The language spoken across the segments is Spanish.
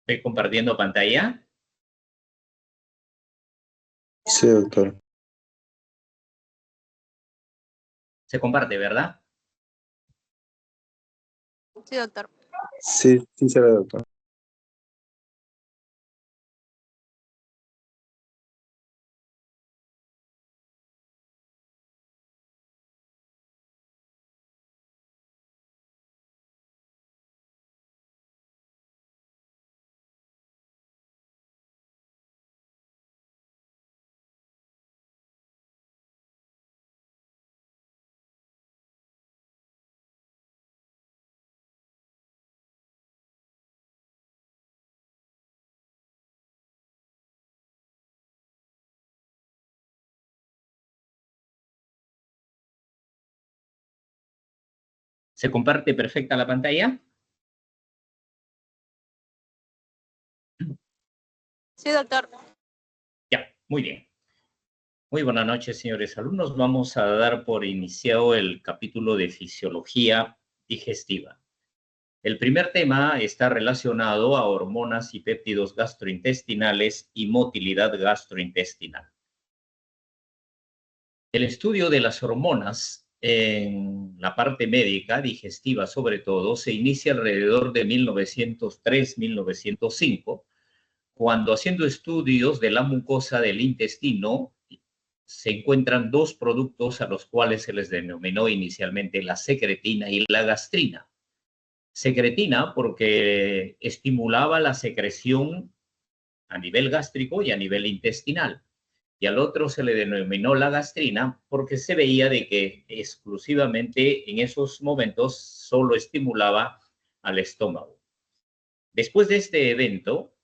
Estoy compartiendo pantalla. Sí, doctor. Se comparte, ¿verdad? Sí, doctor. Sí, sí se ve, doctor. ¿Se comparte perfecta la pantalla? Sí, doctor. Ya, muy bien. Muy buenas noches, señores alumnos. Vamos a dar por iniciado el capítulo de fisiología digestiva. El primer tema está relacionado a hormonas y péptidos gastrointestinales y motilidad gastrointestinal. El estudio de las hormonas en la parte médica, digestiva sobre todo, se inicia alrededor de 1903-1905, cuando haciendo estudios de la mucosa del intestino, se encuentran dos productos a los cuales se les denominó inicialmente la secretina y la gastrina. Secretina porque estimulaba la secreción a nivel gástrico y a nivel intestinal. Y al otro se le denominó la gastrina porque se veía de que exclusivamente en esos momentos solo estimulaba al estómago. Después de este evento,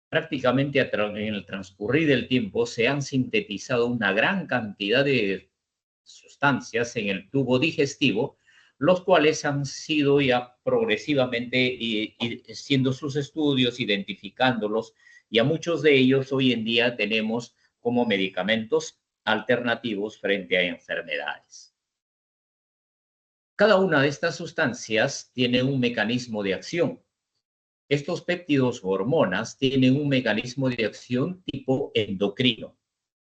prácticamente en el transcurrir del tiempo se han sintetizado una gran cantidad de sustancias en el tubo digestivo, los cuales han sido ya progresivamente siendo sus estudios, identificándolos, y a muchos de ellos hoy en día tenemos como medicamentos alternativos frente a enfermedades. Cada una de estas sustancias tiene un mecanismo de acción. Estos péptidos o hormonas tienen un mecanismo de acción tipo endocrino.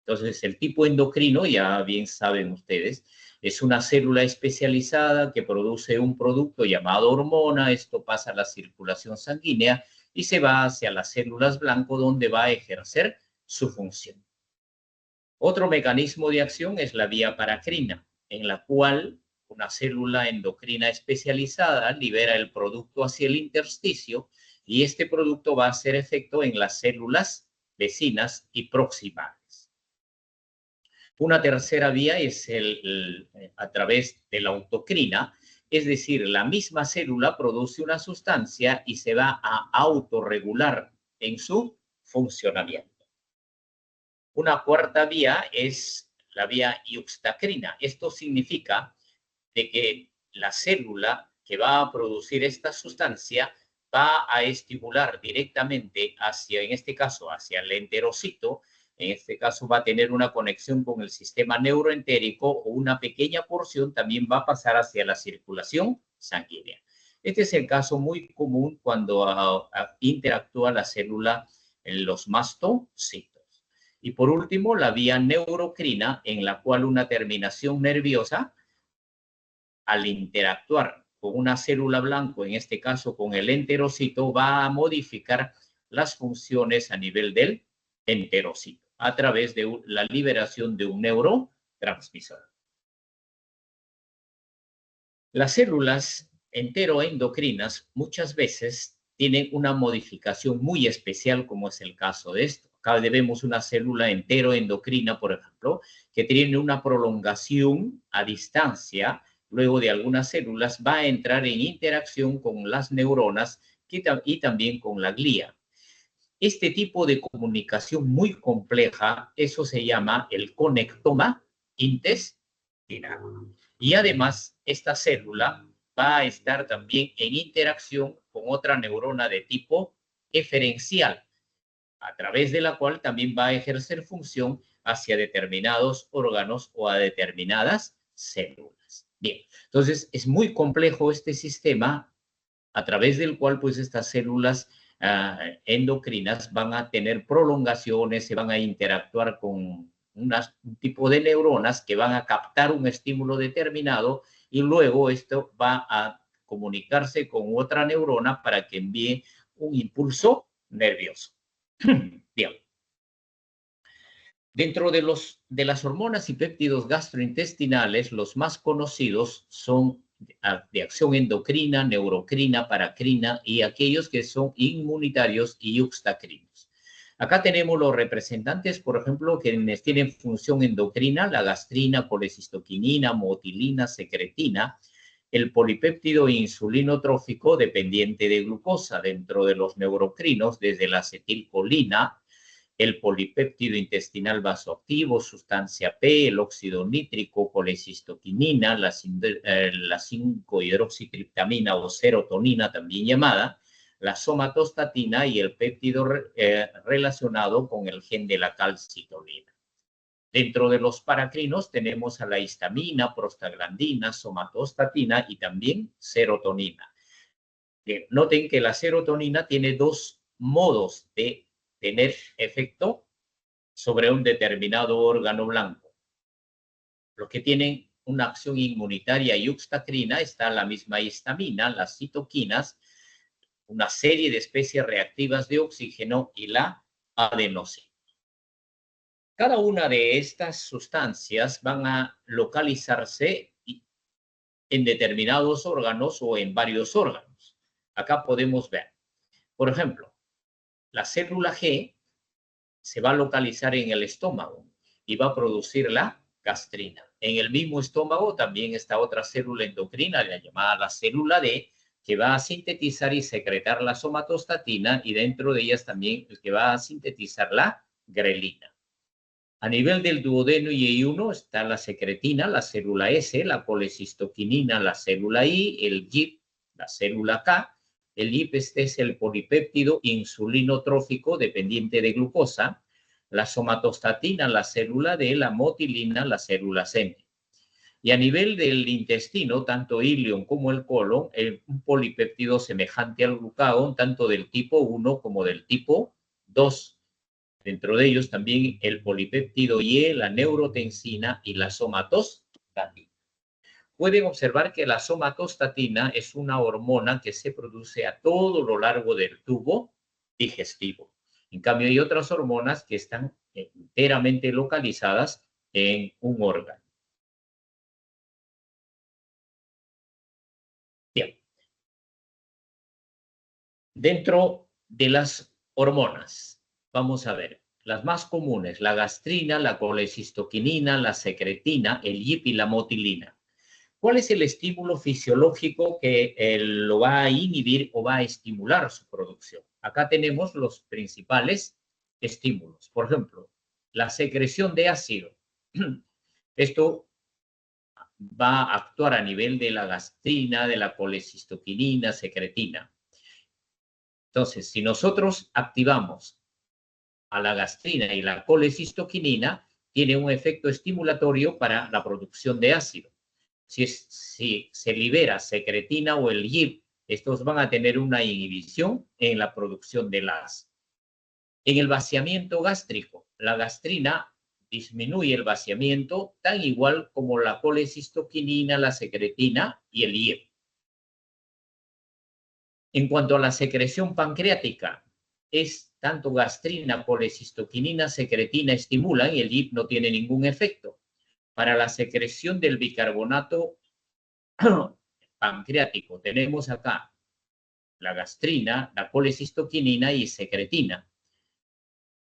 Entonces, el tipo endocrino, ya bien saben ustedes, es una célula especializada que produce un producto llamado hormona. Esto pasa a la circulación sanguínea y se va hacia las células blanco, donde va a ejercer su función. Otro mecanismo de acción es la vía paracrina, en la cual una célula endocrina especializada libera el producto hacia el intersticio, y este producto va a hacer efecto en las células vecinas y proximales. Una tercera vía es a través de la autocrina, es decir, la misma célula produce una sustancia y se va a autorregular en su funcionamiento. Una cuarta vía es la vía iuxtacrina. Esto significa de que la célula que va a producir esta sustancia va a estimular directamente hacia, en este caso, hacia el enterocito. En este caso va a tener una conexión con el sistema neuroentérico, o una pequeña porción también va a pasar hacia la circulación sanguínea. Este es el caso muy común cuando interactúa la célula en los mastocitos. Y por último, la vía neurocrina, en la cual una terminación nerviosa, al interactuar con una célula blanco, en este caso con el enterocito, va a modificar las funciones a nivel del enterocito a través de la liberación de un neurotransmisor. Las células enteroendocrinas muchas veces tienen una modificación muy especial, como es el caso de esto. Acá vemos una célula enteroendocrina, por ejemplo, que tiene una prolongación a distancia. Luego de algunas células va a entrar en interacción con las neuronas y también con la glía. Este tipo de comunicación muy compleja, eso se llama el conectoma intestinal. Y además, esta célula va a estar también en interacción con otra neurona de tipo eferencial, a través de la cual también va a ejercer función hacia determinados órganos o a determinadas células. Bien, entonces es muy complejo este sistema, a través del cual pues estas células endocrinas van a tener prolongaciones, se van a interactuar con un tipo de neuronas que van a captar un estímulo determinado y luego esto va a comunicarse con otra neurona para que envíe un impulso nervioso. Bien. Dentro de las hormonas y péptidos gastrointestinales, los más conocidos son de acción endocrina, neurocrina, paracrina y aquellos que son inmunitarios y yuxtacrinos. Acá tenemos los representantes, por ejemplo, quienes tienen función endocrina, la gastrina, colecistoquinina, motilina, secretina, el polipéptido insulinotrófico dependiente de glucosa. Dentro de los neurocrinos, desde la acetilcolina, el polipéptido intestinal vasoactivo, sustancia P, el óxido nítrico, colecistoquinina, la 5-hidroxitriptamina o serotonina también llamada, la somatostatina y el péptido relacionado con el gen de la calcitonina. Dentro de los paracrinos tenemos a la histamina, prostaglandina, somatostatina y también serotonina. Bien, noten que la serotonina tiene dos modos de tener efecto sobre un determinado órgano blanco. Los que tienen una acción inmunitaria yuxtacrina está la misma histamina, las citoquinas, una serie de especies reactivas de oxígeno y la adenosina. Cada una de estas sustancias van a localizarse en determinados órganos o en varios órganos. Acá podemos ver, por ejemplo, la célula G se va a localizar en el estómago y va a producir la gastrina. En el mismo estómago también está otra célula endocrina, la llamada la célula D, que va a sintetizar y secretar la somatostatina y dentro de ellas también el que va a sintetizar la grelina. A nivel del duodeno y I1 está la secretina, la célula S, la colecistoquinina, la célula I, el GIP, la célula K. El GIP este es el polipéptido insulinotrófico dependiente de glucosa, la somatostatina, la célula D, la motilina, la célula M. Y a nivel del intestino, tanto ilion como el colon, un polipéptido semejante al glucagón, tanto del tipo 1 como del tipo 2. Dentro de ellos también el polipéptido Y, la neurotensina y la somatostatina. Pueden observar que la somatostatina es una hormona que se produce a todo lo largo del tubo digestivo. En cambio, hay otras hormonas que están enteramente localizadas en un órgano. Bien. Dentro de las hormonas, vamos a ver, las más comunes, la gastrina, la colecistoquinina, la secretina, el GIP y la motilina. ¿Cuál es el estímulo fisiológico que lo va a inhibir o va a estimular su producción? Acá tenemos los principales estímulos. Por ejemplo, la secreción de ácido. Esto va a actuar a nivel de la gastrina, de la colecistoquinina, secretina. Entonces, si nosotros activamos a la gastrina y la colecistoquinina, tiene un efecto estimulatorio para la producción de ácido. Si se libera secretina o el GIP, estos van a tener una inhibición en la producción del ácido. En el vaciamiento gástrico, la gastrina disminuye el vaciamiento tan igual como la colecistoquinina, la secretina y el GIP. En cuanto a la secreción pancreática, es tanto gastrina, colecistoquinina, secretina estimulan y el GIP no tiene ningún efecto. Para la secreción del bicarbonato pancreático tenemos acá la gastrina, la colecistoquinina y secretina.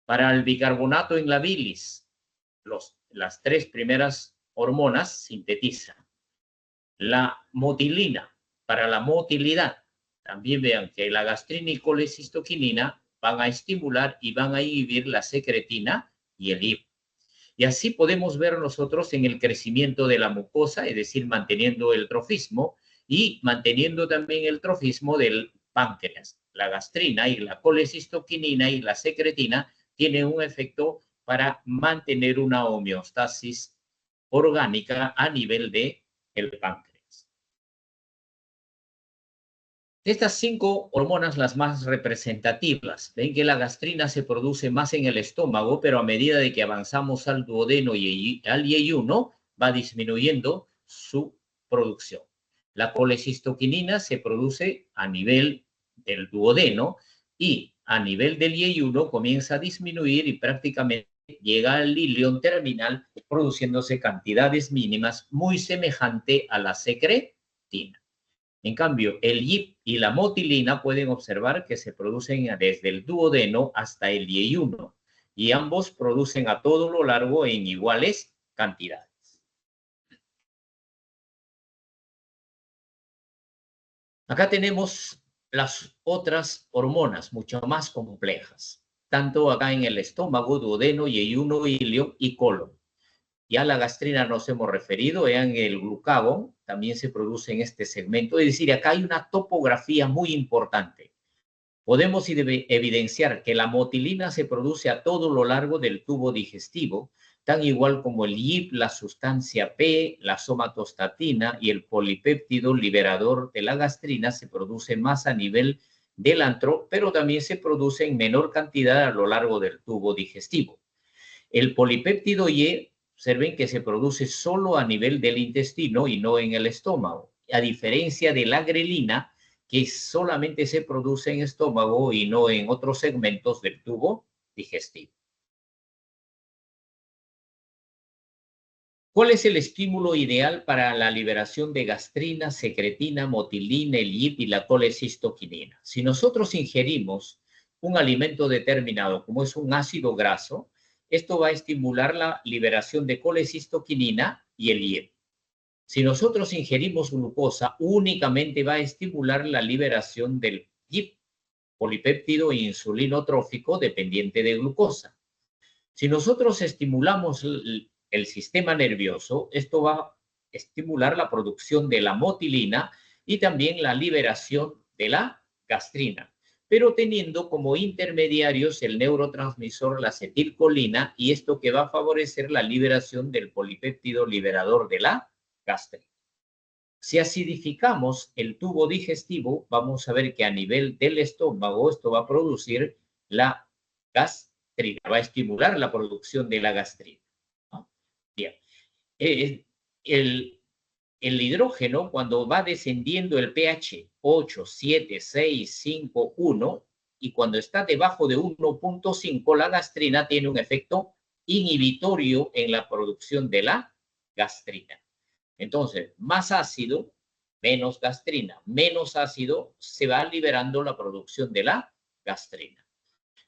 Para el bicarbonato en la bilis, las tres primeras hormonas sintetizan. La motilina, para la motilidad, también vean que la gastrina y colecistoquinina van a estimular y van a inhibir la secretina y el GIP. Y así podemos ver nosotros en el crecimiento de la mucosa, es decir, manteniendo el trofismo y manteniendo también el trofismo del páncreas. La gastrina y la colecistoquinina y la secretina tienen un efecto para mantener una homeostasis orgánica a nivel del páncreas. Estas 5 hormonas, las más representativas, ven que la gastrina se produce más en el estómago, pero a medida de que avanzamos al duodeno y al yeyuno, va disminuyendo su producción. La colecistoquinina se produce a nivel del duodeno y a nivel del yeyuno comienza a disminuir y prácticamente llega al ilion terminal, produciéndose cantidades mínimas muy semejante a la secretina. En cambio, el YIP y la motilina pueden observar que se producen desde el duodeno hasta el yeyuno y ambos producen a todo lo largo en iguales cantidades. Acá tenemos las otras hormonas mucho más complejas, tanto acá en el estómago, duodeno, yeyuno, ilion y colon. Ya la gastrina nos hemos referido, en el glucagón también se produce en este segmento. Es decir, acá hay una topografía muy importante. Podemos evidenciar que la motilina se produce a todo lo largo del tubo digestivo, tan igual como el YIP, la sustancia P, la somatostatina y el polipéptido liberador de la gastrina se produce más a nivel del antro, pero también se produce en menor cantidad a lo largo del tubo digestivo. El polipéptido Y, observen que se produce solo a nivel del intestino y no en el estómago, a diferencia de la grelina, que solamente se produce en estómago y no en otros segmentos del tubo digestivo. ¿Cuál es el estímulo ideal para la liberación de gastrina, secretina, motilina, el YIP y la colecistoquinina? Si nosotros ingerimos un alimento determinado, como es un ácido graso, esto va a estimular la liberación de colecistoquinina y el YIP. Si nosotros ingerimos glucosa, únicamente va a estimular la liberación del YIP, polipéptido insulinotrófico dependiente de glucosa. Si nosotros estimulamos el sistema nervioso, esto va a estimular la producción de la motilina y también la liberación de la gastrina, pero teniendo como intermediarios el neurotransmisor, la acetilcolina, y esto que va a favorecer la liberación del polipéptido liberador de la gastrina. Si acidificamos el tubo digestivo, vamos a ver que a nivel del estómago esto va a producir la gastrina, va a estimular la producción de la gastrina. ¿No? Bien. El hidrógeno, cuando va descendiendo el pH 8, 7, 6, 5, 1, y cuando está debajo de 1.5, la gastrina tiene un efecto inhibitorio en la producción de la gastrina. Entonces, más ácido, menos gastrina. Menos ácido, se va liberando la producción de la gastrina.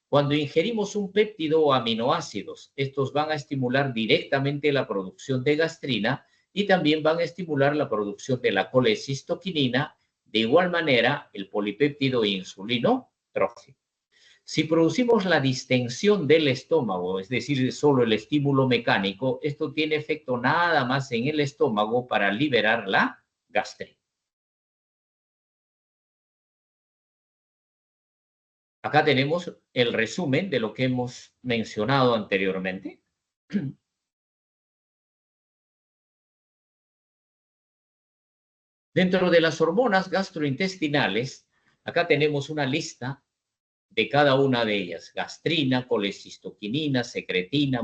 Cuando ingerimos un péptido o aminoácidos, estos van a estimular directamente la producción de gastrina y también van a estimular la producción de la colecistoquinina, de igual manera el polipéptido insulinotrófico. Si producimos la distensión del estómago, es decir, solo el estímulo mecánico, esto tiene efecto nada más en el estómago para liberar la gastrina. Acá tenemos el resumen de lo que hemos mencionado anteriormente. Dentro de las hormonas gastrointestinales, acá tenemos una lista de cada una de ellas: gastrina, colecistoquinina, secretina,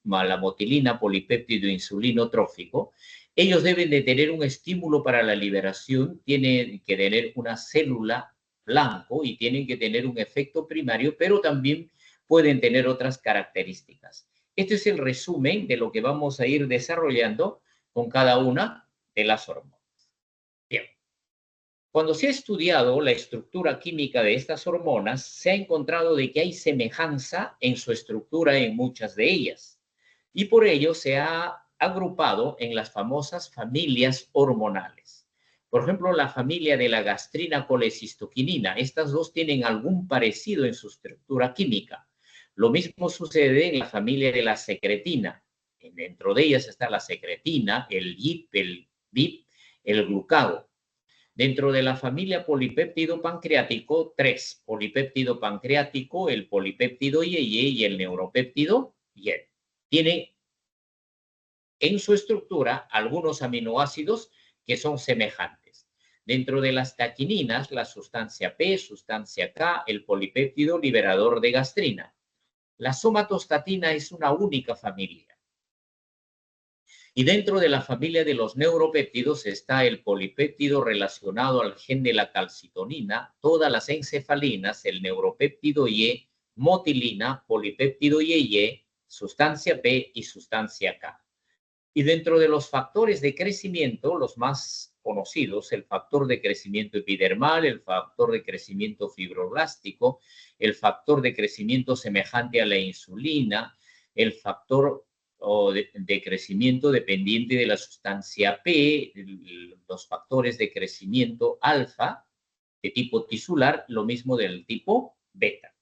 malamotilina, polipéptido insulinotrófico. Ellos deben de tener un estímulo para la liberación, tienen que tener una célula blanco y tienen que tener un efecto primario, pero también pueden tener otras características. Este es el resumen de lo que vamos a ir desarrollando con cada una de las hormonas. Bien. Cuando se ha estudiado la estructura química de estas hormonas, se ha encontrado de que hay semejanza en su estructura en muchas de ellas. Y por ello se ha agrupado en las famosas familias hormonales. Por ejemplo, la familia de la gastrina colecistoquinina. Estas dos tienen algún parecido en su estructura química. Lo mismo sucede en la familia de la secretina. Dentro de ellas está la secretina, el YIP, el BIP, el glucagón. Dentro de la familia polipéptido pancreático, 3. Polipéptido pancreático, el polipéptido IE y el neuropéptido IE. Tiene en su estructura algunos aminoácidos que son semejantes. Dentro de las taquininas, la sustancia P, sustancia K, el polipéptido liberador de gastrina. La somatostatina es una única familia. Y dentro de la familia de los neuropéptidos está el polipéptido relacionado al gen de la calcitonina, todas las encefalinas, el neuropéptido Y, motilina, polipéptido IE, sustancia P y sustancia K. Y dentro de los factores de crecimiento, los más conocidos, el factor de crecimiento epidermal, el factor de crecimiento fibroblástico, el factor de crecimiento semejante a la insulina, el factor de crecimiento dependiente de la sustancia P, los factores de crecimiento alfa de tipo tisular, lo mismo del tipo beta.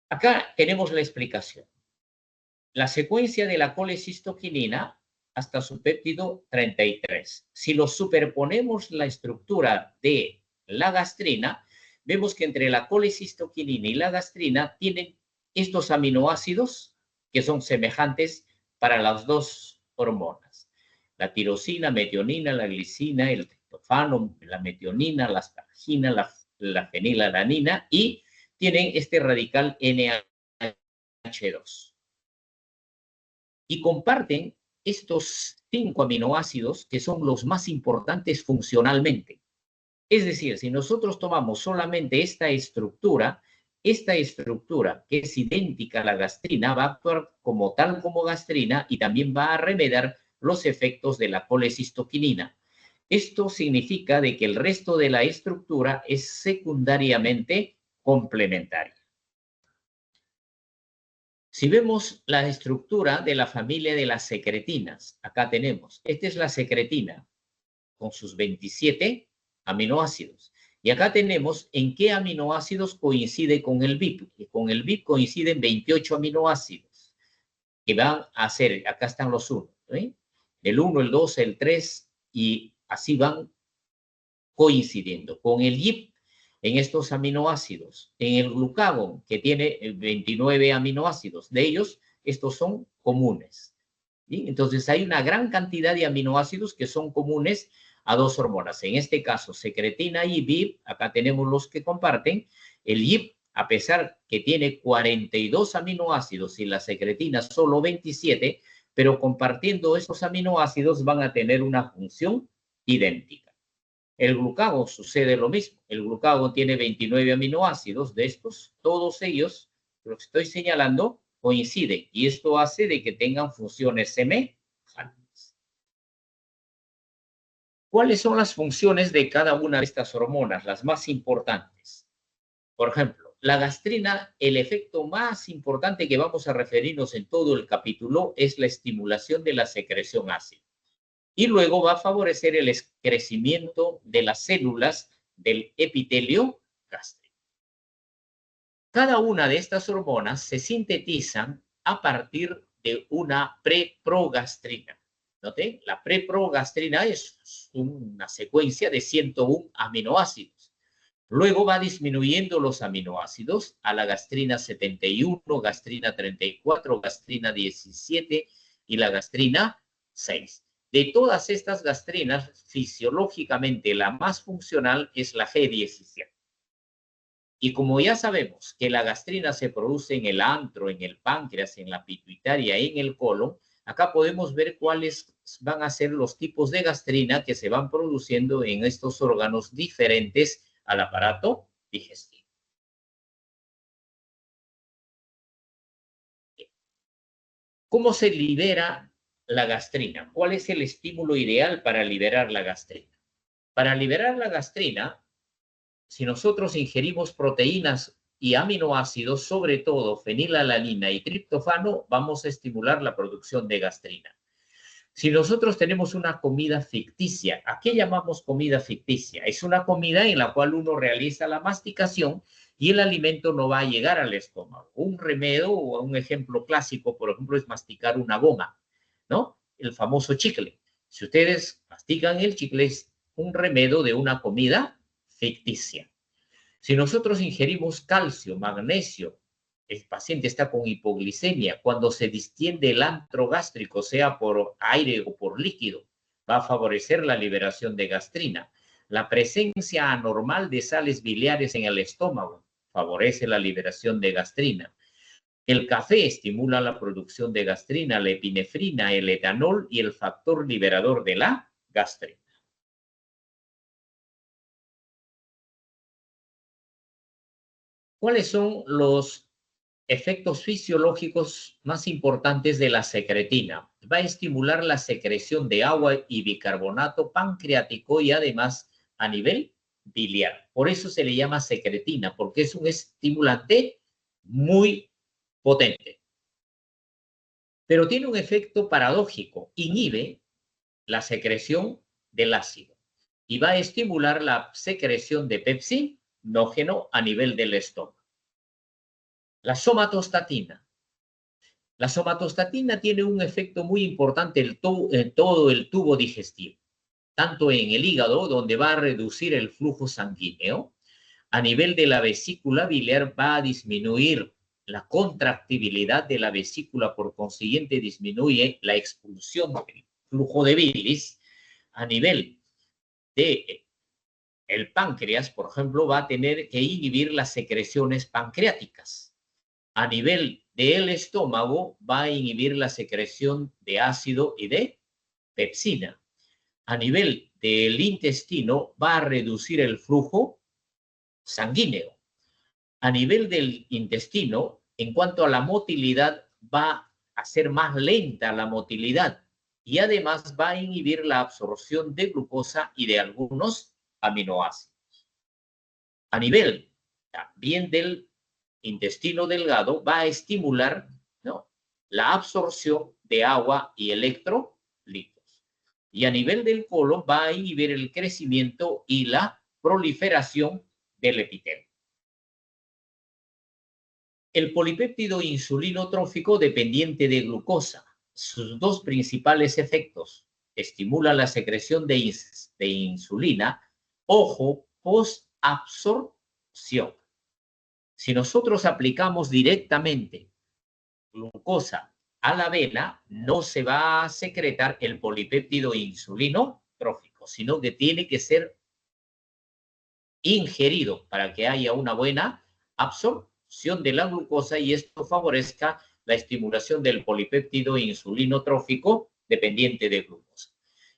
Acá tenemos la explicación. La secuencia de la colecistoquinina hasta su péptido 33. Si lo superponemos la estructura de la gastrina, vemos que entre la colecistoquinina y la gastrina tienen estos aminoácidos que son semejantes para las dos hormonas. La tirosina, metionina, la glicina, el triptofano, la metionina, la asparagina, la fenilalanina y tienen este radical NH2. Y comparten estos 5 aminoácidos que son los más importantes funcionalmente. Es decir, si nosotros tomamos solamente esta estructura que es idéntica a la gastrina va a actuar como tal como gastrina y también va a remediar los efectos de la colecistoquinina. Esto significa de que el resto de la estructura es secundariamente complementaria. Si vemos la estructura de la familia de las secretinas, acá tenemos, esta es la secretina con sus 27 aminoácidos. Y acá tenemos en qué aminoácidos coincide con el VIP. Y con el VIP coinciden 28 aminoácidos que van a ser, acá están los 1, ¿eh? El 1, el 2, el 3 y así van coincidiendo. Con el YIP en estos aminoácidos, en el glucagón que tiene 29 aminoácidos, de ellos estos son comunes. ¿Sí? Entonces hay una gran cantidad de aminoácidos que son comunes a dos hormonas. En este caso, secretina y VIP, acá tenemos los que comparten. El YIP, a pesar que tiene 42 aminoácidos y la secretina solo 27, pero compartiendo esos aminoácidos van a tener una función idéntica. El glucagón sucede lo mismo. El glucagón tiene 29 aminoácidos. De estos, todos ellos, lo que estoy señalando, coinciden. Y esto hace de que tengan funciones semejantes. ¿Cuáles son las funciones de cada una de estas hormonas, las más importantes? Por ejemplo, la gastrina, el efecto más importante que vamos a referirnos en todo el capítulo es la estimulación de la secreción ácida. Y luego va a favorecer el crecimiento de las células del epitelio gástrico. Cada una de estas hormonas se sintetizan a partir de una preprogastrina. ¿Note? La preprogastrina es una secuencia de 101 aminoácidos. Luego va disminuyendo los aminoácidos a la gastrina 71, gastrina 34, gastrina 17 y la gastrina 6. De todas estas gastrinas, fisiológicamente la más funcional es la G17. Y como ya sabemos que la gastrina se produce en el antro, en el páncreas, en la pituitaria y en el colon, acá podemos ver cuáles van a ser los tipos de gastrina que se van produciendo en estos órganos diferentes al aparato digestivo. ¿Cómo se libera la gastrina? ¿Cuál es el estímulo ideal para liberar la gastrina? Para liberar la gastrina, si nosotros ingerimos proteínas y aminoácidos, sobre todo fenilalanina y triptofano, vamos a estimular la producción de gastrina. Si nosotros tenemos una comida ficticia, ¿a qué llamamos comida ficticia? Es una comida en la cual uno realiza la masticación y el alimento no va a llegar al estómago. Un remedio o un ejemplo clásico, por ejemplo, es masticar una goma, ¿no? El famoso chicle. Si ustedes mastican el chicle, es un remedio de una comida ficticia. Si nosotros ingerimos calcio, magnesio, el paciente está con hipoglicemia, cuando se distiende el antro gástrico, sea por aire o por líquido, va a favorecer la liberación de gastrina. La presencia anormal de sales biliares en el estómago favorece la liberación de gastrina. El café estimula la producción de gastrina, la epinefrina, el etanol y el factor liberador de la gastrina. ¿Cuáles son los efectos fisiológicos más importantes de la secretina? Va a estimular la secreción de agua y bicarbonato pancreático y además a nivel biliar. Por eso se le llama secretina, porque es un estimulante muy potente. Pero tiene un efecto paradójico, inhibe la secreción del ácido y va a estimular la secreción de pepsinógeno a nivel del estómago. La somatostatina. La somatostatina tiene un efecto muy importante en todo el tubo digestivo, tanto en el hígado, donde va a reducir el flujo sanguíneo, a nivel de la vesícula biliar va a disminuir la contractibilidad de la vesícula, por consiguiente disminuye la expulsión del flujo de bilis. A nivel de el páncreas, por ejemplo, va a tener que inhibir las secreciones pancreáticas. A nivel del estómago va a inhibir la secreción de ácido y de pepsina. A nivel del intestino va a reducir el flujo sanguíneo. A nivel del intestino, en cuanto a la motilidad, va a ser más lenta la motilidad y además va a inhibir la absorción de glucosa y de algunos aminoácidos. A nivel también del intestino delgado, va a estimular, ¿no?, la absorción de agua y electrolitos. Y a nivel del colon va a inhibir el crecimiento y la proliferación del epitelio. El polipéptido insulinotrófico dependiente de glucosa. Sus dos principales efectos: estimula la secreción de insulina, ojo, posabsorción. Si nosotros aplicamos directamente glucosa a la vena, no se va a secretar el polipéptido insulinotrófico, sino que tiene que ser ingerido para que haya una buena absorción de la glucosa y esto favorezca la estimulación del polipéptido insulinotrófico dependiente de glucosa.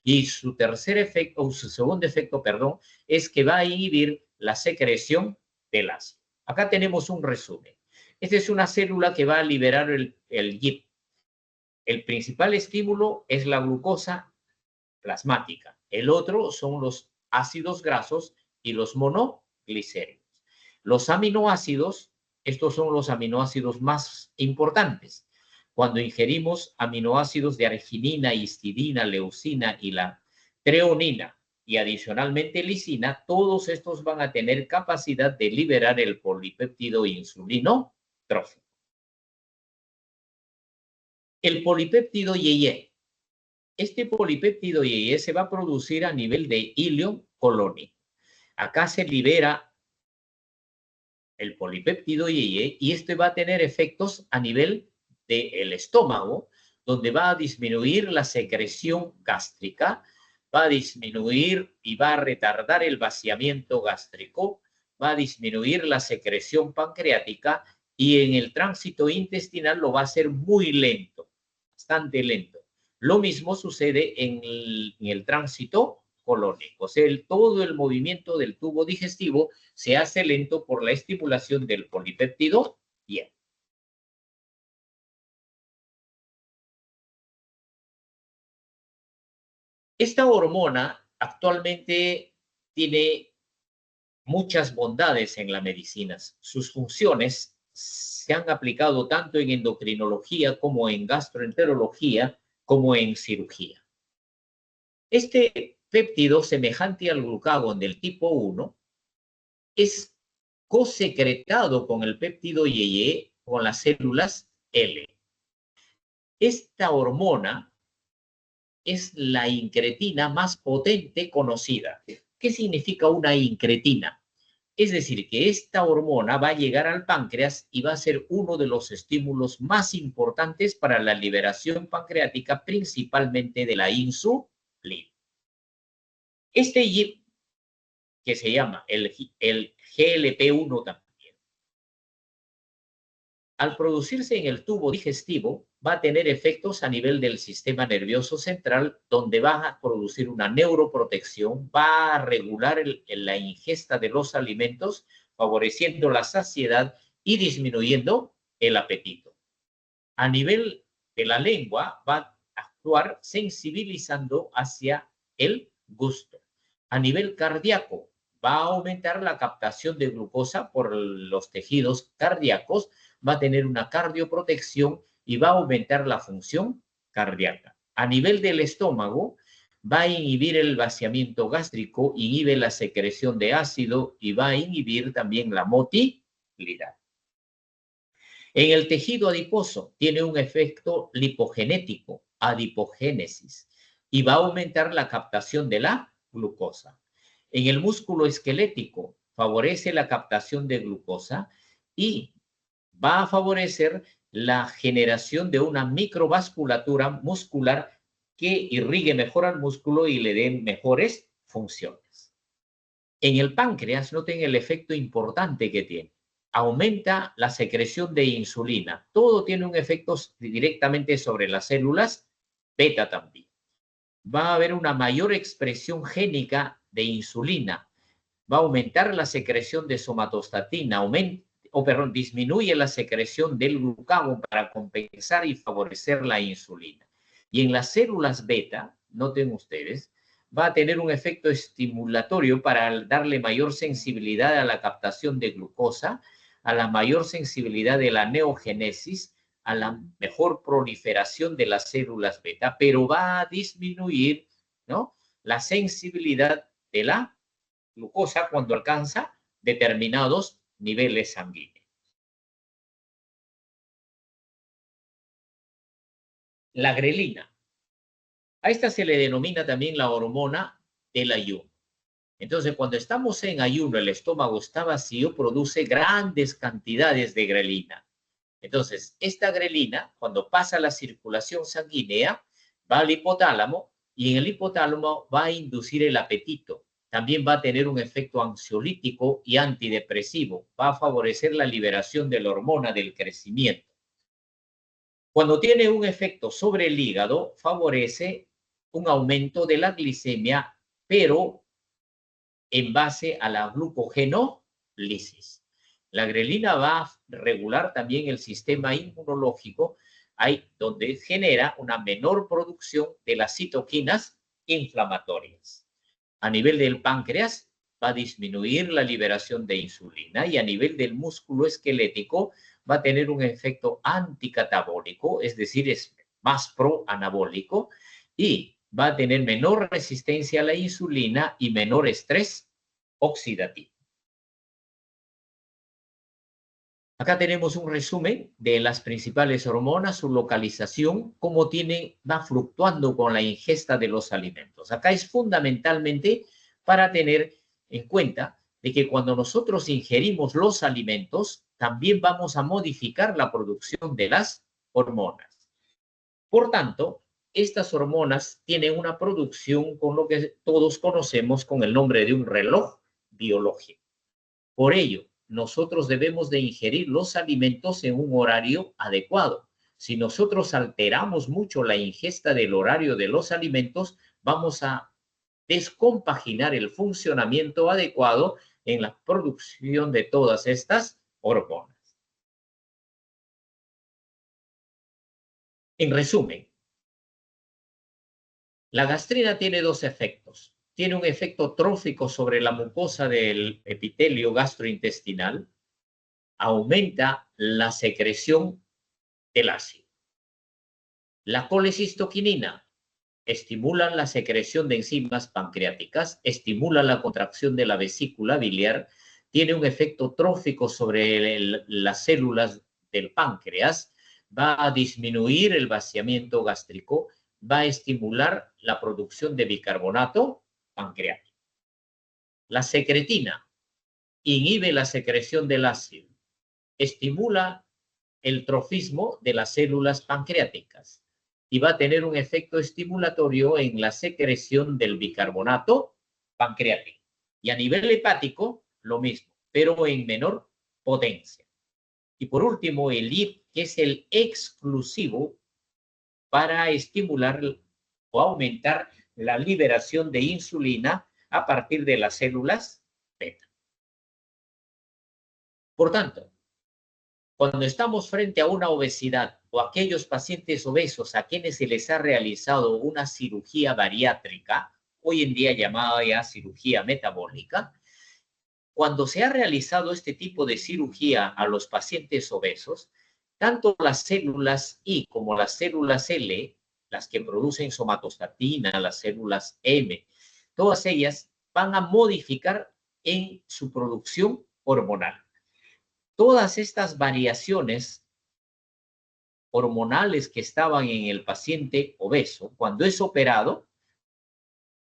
Y su tercer efecto, o su segundo efecto, perdón, es que va a inhibir la secreción del ácido. Acá tenemos un resumen. Esta es una célula que va a liberar el GIP. El principal estímulo es la glucosa plasmática. El otro son los ácidos grasos y los monoglicéridos. Los aminoácidos, estos son los aminoácidos más importantes. Cuando ingerimos aminoácidos de arginina, histidina, leucina y la treonina y adicionalmente lisina, todos estos van a tener capacidad de liberar el polipéptido insulinotrófico. El polipéptido IgE. Este polipéptido IgE se va a producir a nivel de hilo colónico. Acá se libera el polipéptido IgE y este va a tener efectos a nivel del estómago, donde va a disminuir la secreción gástrica, va a disminuir y va a retardar el vaciamiento gástrico, va a disminuir la secreción pancreática y en el tránsito intestinal lo va a hacer muy lento, bastante lento. Lo mismo sucede en el tránsito colónico. O sea, todo el movimiento del tubo digestivo se hace lento por la estimulación del polipéptido IgE. Esta hormona actualmente tiene muchas bondades en la medicina. Sus funciones se han aplicado tanto en endocrinología como en gastroenterología como en cirugía. Este péptido, semejante al glucagón del tipo 1, es cosecretado con el péptido IgE con las células L. Esta hormona es la incretina más potente conocida. ¿Qué significa una incretina? Es decir, que esta hormona va a llegar al páncreas y va a ser uno de los estímulos más importantes para la liberación pancreática, principalmente de la insulina. Este GIP, que se llama el GLP-1 también, al producirse en el tubo digestivo, va a tener efectos a nivel del sistema nervioso central, donde va a producir una neuroprotección, va a regular la ingesta de los alimentos, favoreciendo la saciedad y disminuyendo el apetito. A nivel de la lengua, va a actuar sensibilizando hacia el gusto. A nivel cardíaco, va a aumentar la captación de glucosa por los tejidos cardíacos, va a tener una cardioprotección y va a aumentar la función cardíaca. A nivel del estómago, va a inhibir el vaciamiento gástrico, inhibe la secreción de ácido y va a inhibir también la motilidad. En el tejido adiposo tiene un efecto lipogenético, adipogénesis, y va a aumentar la captación de la glucosa. En el músculo esquelético favorece la captación de glucosa y va a favorecer la generación de una microvasculatura muscular que irrigue mejor al músculo y le dé mejores funciones. En el páncreas noten el efecto importante que tiene. Aumenta la secreción de insulina. Todo tiene un efecto directamente sobre las células beta también. Va a haber una mayor expresión génica de insulina. Va a aumentar la secreción de somatostatina, disminuye la secreción del glucagón para compensar y favorecer la insulina. Y en las células beta, noten ustedes, va a tener un efecto estimulatorio para darle mayor sensibilidad a la captación de glucosa, a la mayor sensibilidad de la neogénesis, a la mejor proliferación de las células beta, pero va a disminuir, ¿no?, la sensibilidad de la glucosa cuando alcanza determinados niveles sanguíneos. La grelina. A esta se le denomina también la hormona del ayuno. Entonces, cuando estamos en ayuno, el estómago está vacío, produce grandes cantidades de grelina. Entonces, esta grelina, cuando pasa la circulación sanguínea, va al hipotálamo y en el hipotálamo va a inducir el apetito. También va a tener un efecto ansiolítico y antidepresivo. Va a favorecer la liberación de la hormona del crecimiento. Cuando tiene un efecto sobre el hígado, favorece un aumento de la glicemia, pero en base a la glucogenólisis. La grelina va a regular también el sistema inmunológico, donde genera una menor producción de las citoquinas inflamatorias. A nivel del páncreas, va a disminuir la liberación de insulina y a nivel del músculo esquelético va a tener un efecto anticatabólico, es decir, es más proanabólico y va a tener menor resistencia a la insulina y menor estrés oxidativo. Acá tenemos un resumen de las principales hormonas, su localización, cómo va fluctuando con la ingesta de los alimentos. Acá es fundamentalmente para tener en cuenta de que cuando nosotros ingerimos los alimentos, también vamos a modificar la producción de las hormonas. Por tanto, estas hormonas tienen una producción con lo que todos conocemos con el nombre de un reloj biológico. Por ello, nosotros debemos de ingerir los alimentos en un horario adecuado. Si nosotros alteramos mucho la ingesta del horario de los alimentos, vamos a descompaginar el funcionamiento adecuado en la producción de todas estas hormonas. En resumen, la gastrina tiene dos efectos. Tiene un efecto trófico sobre la mucosa del epitelio gastrointestinal, aumenta la secreción del ácido. La colecistoquinina estimula la secreción de enzimas pancreáticas, estimula la contracción de la vesícula biliar, tiene un efecto trófico sobre las células del páncreas, va a disminuir el vaciamiento gástrico, va a estimular la producción de bicarbonato pancreático. La secretina inhibe la secreción del ácido, estimula el trofismo de las células pancreáticas y va a tener un efecto estimulatorio en la secreción del bicarbonato pancreático. Y a nivel hepático, lo mismo, pero en menor potencia. Y por último, el IP, que es el exclusivo para estimular o aumentar la liberación de insulina a partir de las células beta. Por tanto, cuando estamos frente a una obesidad o aquellos pacientes obesos a quienes se les ha realizado una cirugía bariátrica, hoy en día llamada ya cirugía metabólica, cuando se ha realizado este tipo de cirugía a los pacientes obesos, tanto las células I como las células L, las que producen somatostatina, las células M, todas ellas van a modificar en su producción hormonal. Todas estas variaciones hormonales que estaban en el paciente obeso, cuando es operado,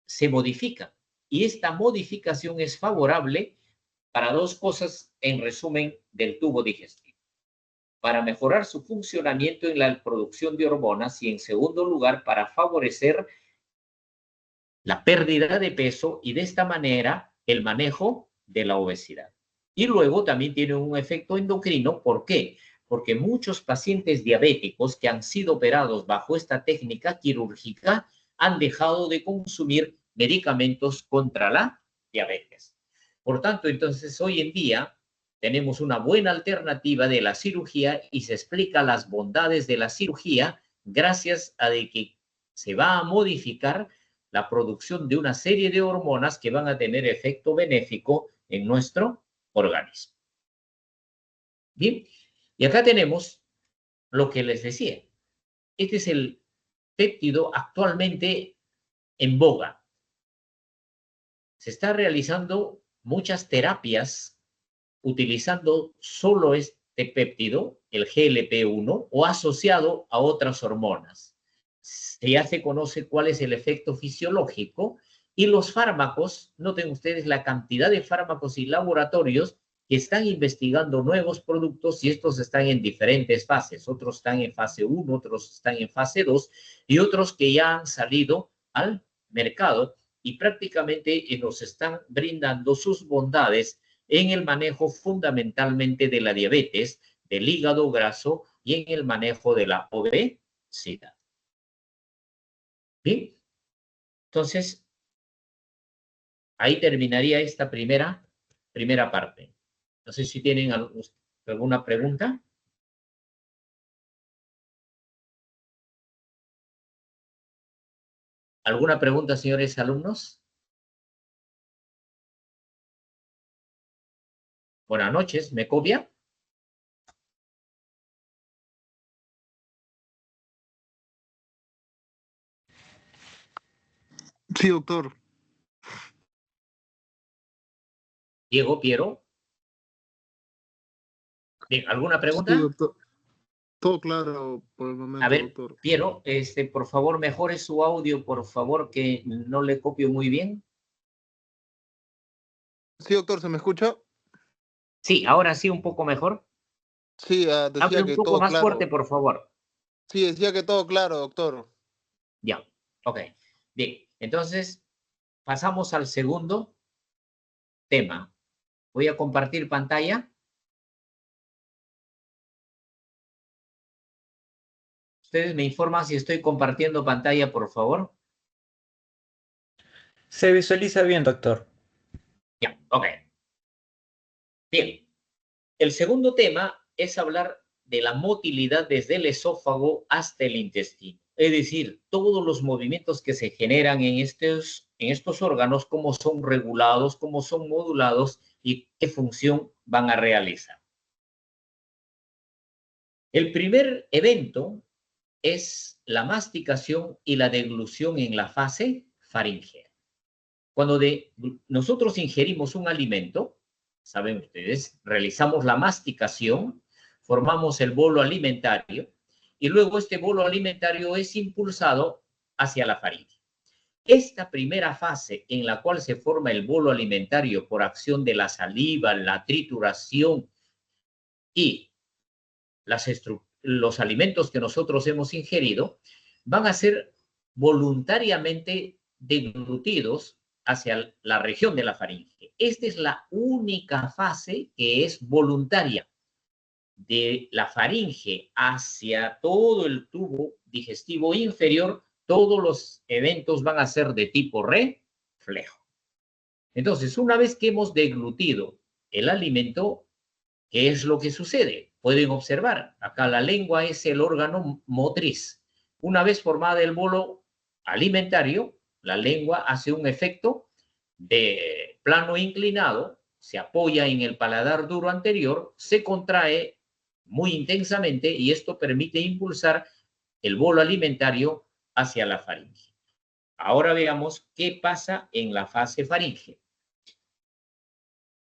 se modifican. Y esta modificación es favorable para dos cosas, en resumen, del tubo digestivo. Para mejorar su funcionamiento en la producción de hormonas y, en segundo lugar, para favorecer la pérdida de peso y, de esta manera, el manejo de la obesidad. Y luego también tiene un efecto endocrino. ¿Por qué? Porque muchos pacientes diabéticos que han sido operados bajo esta técnica quirúrgica han dejado de consumir medicamentos contra la diabetes. Por tanto, entonces, hoy en día tenemos una buena alternativa de la cirugía y se explica las bondades de la cirugía gracias a de que se va a modificar la producción de una serie de hormonas que van a tener efecto benéfico en nuestro organismo. Bien, y acá tenemos lo que les decía. Este es el péptido actualmente en boga. Se está realizando muchas terapias utilizando solo este péptido, el GLP-1, o asociado a otras hormonas. Ya se conoce cuál es el efecto fisiológico y los fármacos, noten ustedes la cantidad de fármacos y laboratorios que están investigando nuevos productos, y estos están en diferentes fases. Otros están en fase 1, otros están en fase 2 y otros que ya han salido al mercado y prácticamente nos están brindando sus bondades en el manejo fundamentalmente de la diabetes, del hígado graso y en el manejo de la obesidad. Bien, entonces ahí terminaría esta primera parte. No sé si tienen alguna pregunta. ¿Alguna pregunta, señores alumnos? Buenas noches, ¿me copia? Sí, doctor. Diego, Piero. Bien, ¿alguna pregunta? Sí, doctor. Todo claro por el momento, A ver, doctor. Piero, por favor, mejore su audio, por favor, que no le copio muy bien. Sí, doctor, ¿se me escucha? Sí, ahora sí, un poco mejor. Sí, Hable decía un que poco todo más fuerte, claro. por favor. Sí, decía que todo claro, doctor. Ya, ok. Bien, entonces pasamos al segundo tema. Voy a compartir pantalla. Ustedes me informan si estoy compartiendo pantalla, por favor. Se visualiza bien, doctor. Ya, ok. Bien, el segundo tema es hablar de la motilidad desde el esófago hasta el intestino. Es decir, todos los movimientos que se generan en estos órganos, cómo son regulados, cómo son modulados y qué función van a realizar. El primer evento es la masticación y la deglución en la fase faríngea. Cuando nosotros ingerimos un alimento, saben ustedes, realizamos la masticación, formamos el bolo alimentario y luego este bolo alimentario es impulsado hacia la faringe. Esta primera fase en la cual se forma el bolo alimentario por acción de la saliva, la trituración y los alimentos que nosotros hemos ingerido, van a ser voluntariamente deglutidos hacia la región de la faringe. Esta es la única fase que es voluntaria. De la faringe hacia todo el tubo digestivo inferior, todos los eventos van a ser de tipo reflejo. Entonces, una vez que hemos deglutido el alimento, ¿qué es lo que sucede? Pueden observar, acá la lengua es el órgano motriz. Una vez formada el bolo alimentario, la lengua hace un efecto de plano inclinado, se apoya en el paladar duro anterior, se contrae muy intensamente y esto permite impulsar el bolo alimentario hacia la faringe. Ahora veamos qué pasa en la fase faringe.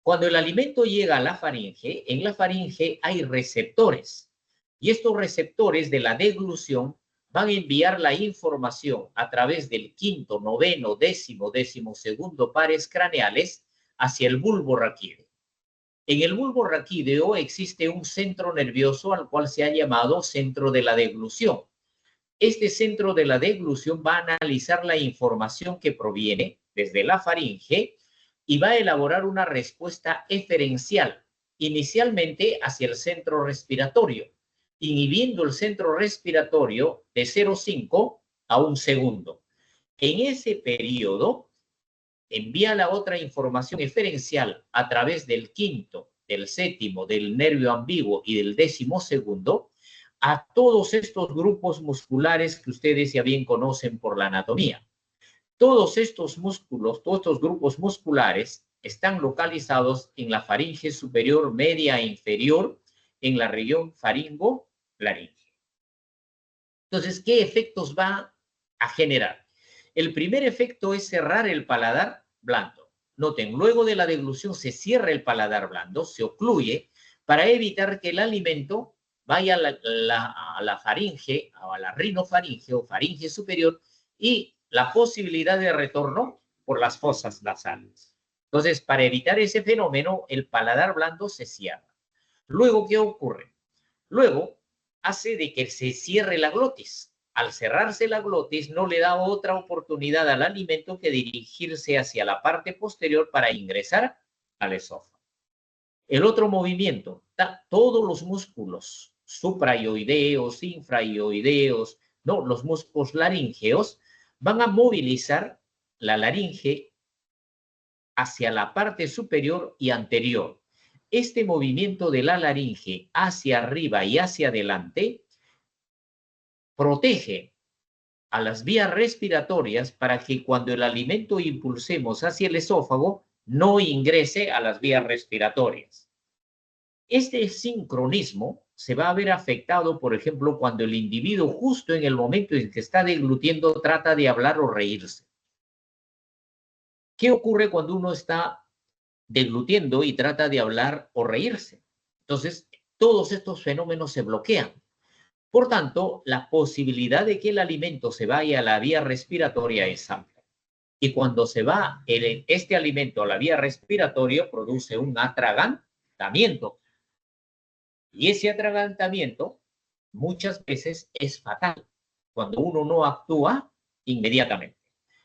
Cuando el alimento llega a la faringe, en la faringe hay receptores y estos receptores de la deglución van a enviar la información a través del quinto, noveno, décimo segundo pares craneales hacia el bulbo raquídeo. En el bulbo raquídeo existe un centro nervioso al cual se ha llamado centro de la deglución. Este centro de la deglución va a analizar la información que proviene desde la faringe y va a elaborar una respuesta eferencial, inicialmente hacia el centro respiratorio, inhibiendo el centro respiratorio de 0,5 a 1 segundo. En ese periodo, envía la otra información eferencial a través del quinto, del séptimo, del nervio ambiguo y del décimo segundo a todos estos grupos musculares que ustedes ya bien conocen por la anatomía. Todos estos músculos, todos estos grupos musculares están localizados en la faringe superior, media e inferior, en la región faringo-laringe. Entonces, ¿qué efectos va a generar? El primer efecto es cerrar el paladar blando. Noten, luego de la deglución se cierra el paladar blando, se ocluye para evitar que el alimento vaya a la faringe, o a la rinofaringe o faringe superior y la posibilidad de retorno por las fosas nasales. Entonces, para evitar ese fenómeno, el paladar blando se cierra. Luego, ¿qué ocurre? Luego, hace de que se cierre la glotis. Al cerrarse la glotis, no le da otra oportunidad al alimento que dirigirse hacia la parte posterior para ingresar al esófago. El otro movimiento, todos los músculos supraioideos, infraioideos, no, los músculos laríngeos, van a movilizar la laringe hacia la parte superior y anterior. Este movimiento de la laringe hacia arriba y hacia adelante protege a las vías respiratorias para que cuando el alimento impulsemos hacia el esófago no ingrese a las vías respiratorias. Este sincronismo se va a ver afectado, por ejemplo, cuando el individuo justo en el momento en que está deglutiendo trata de hablar o reírse. ¿Qué ocurre cuando uno está deglutiendo y trata de hablar o reírse? Entonces, todos estos fenómenos se bloquean. Por tanto, la posibilidad de que el alimento se vaya a la vía respiratoria es amplia. Y cuando se va este alimento a la vía respiratoria, produce un atragantamiento. Y ese atragantamiento muchas veces es fatal cuando uno no actúa inmediatamente.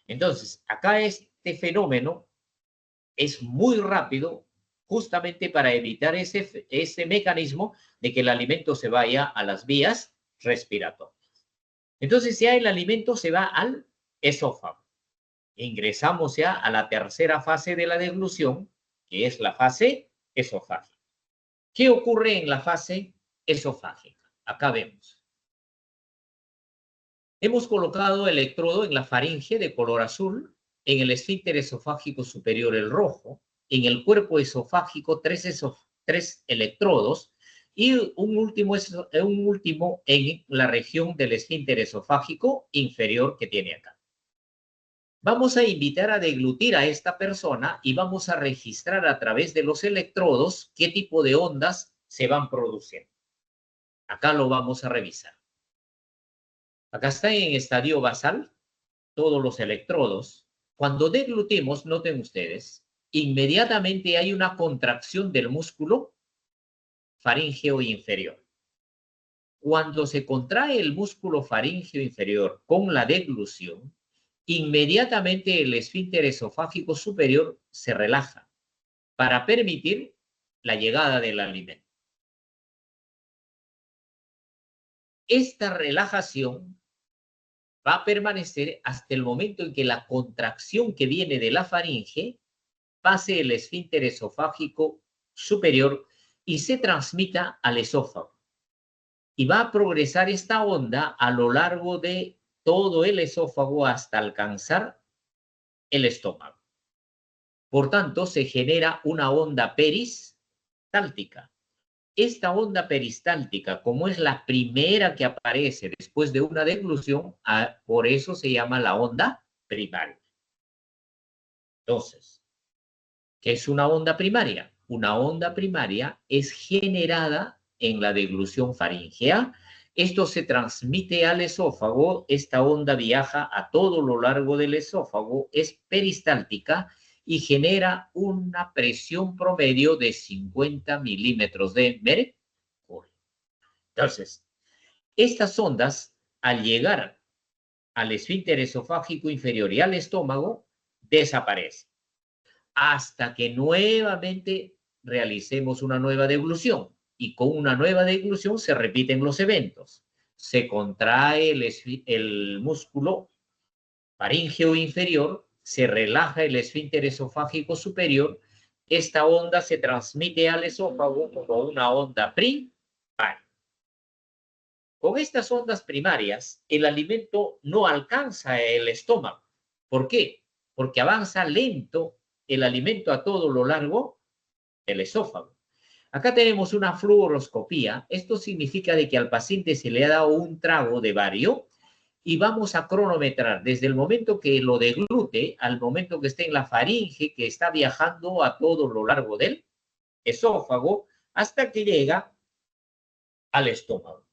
Entonces, acá este fenómeno es muy rápido justamente para evitar ese mecanismo de que el alimento se vaya a las vías respiratorias. Entonces ya el alimento se va al esófago. Ingresamos ya a la tercera fase de la deglución, que es la fase esofágica. ¿Qué ocurre en la fase esofágica? Acá vemos. Hemos colocado el electrodo en la faringe de color azul, en el esfínter esofágico superior el rojo, en el cuerpo esofágico tres electrodos y un último en la región del esfínter esofágico inferior que tiene acá. Vamos a invitar a deglutir a esta persona y vamos a registrar a través de los electrodos qué tipo de ondas se van produciendo. Acá lo vamos a revisar. Acá está en estadio basal todos los electrodos. Cuando deglutimos, noten ustedes, inmediatamente hay una contracción del músculo faríngeo inferior. Cuando se contrae el músculo faríngeo inferior con la deglución, inmediatamente el esfínter esofágico superior se relaja para permitir la llegada del alimento. Esta relajación va a permanecer hasta el momento en que la contracción que viene de la faringe pase el esfínter esofágico superior y se transmita al esófago. Y va a progresar esta onda a lo largo de todo el esófago hasta alcanzar el estómago. Por tanto, se genera una onda peristáltica. Esta onda peristáltica, como es la primera que aparece después de una deglución, por eso se llama la onda primaria. Entonces, ¿qué es una onda primaria? Una onda primaria es generada en la deglución faríngea. Esto se transmite al esófago, esta onda viaja a todo lo largo del esófago, es peristáltica y genera una presión promedio de 50 milímetros de mercurio. Entonces, estas ondas, al llegar al esfínter esofágico inferior y al estómago, desaparecen hasta que nuevamente realicemos una nueva deglución. Y con una nueva deglución se repiten los eventos. Se contrae el músculo faríngeo inferior, se relaja el esfínter esofágico superior, esta onda se transmite al esófago como una onda primaria. Con estas ondas primarias, el alimento no alcanza el estómago. ¿Por qué? Porque avanza lento el alimento a todo lo largo del esófago. Acá tenemos una fluoroscopía. Esto significa de que al paciente se le ha dado un trago de bario y vamos a cronometrar desde el momento que lo deglute al momento que esté en la faringe, que está viajando a todo lo largo del esófago, hasta que llega al estómago.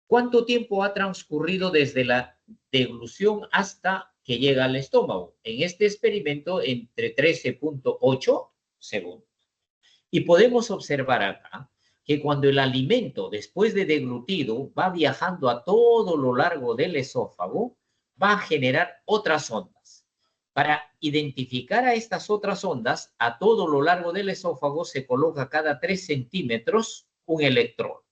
¿Cuánto tiempo ha transcurrido desde la deglución hasta que llega al estómago? En este experimento, entre 13.8 segundos. Y podemos observar acá que cuando el alimento, después de deglutido, va viajando a todo lo largo del esófago, va a generar otras ondas. Para identificar a estas otras ondas, a todo lo largo del esófago se coloca cada 3 centímetros un electrodo.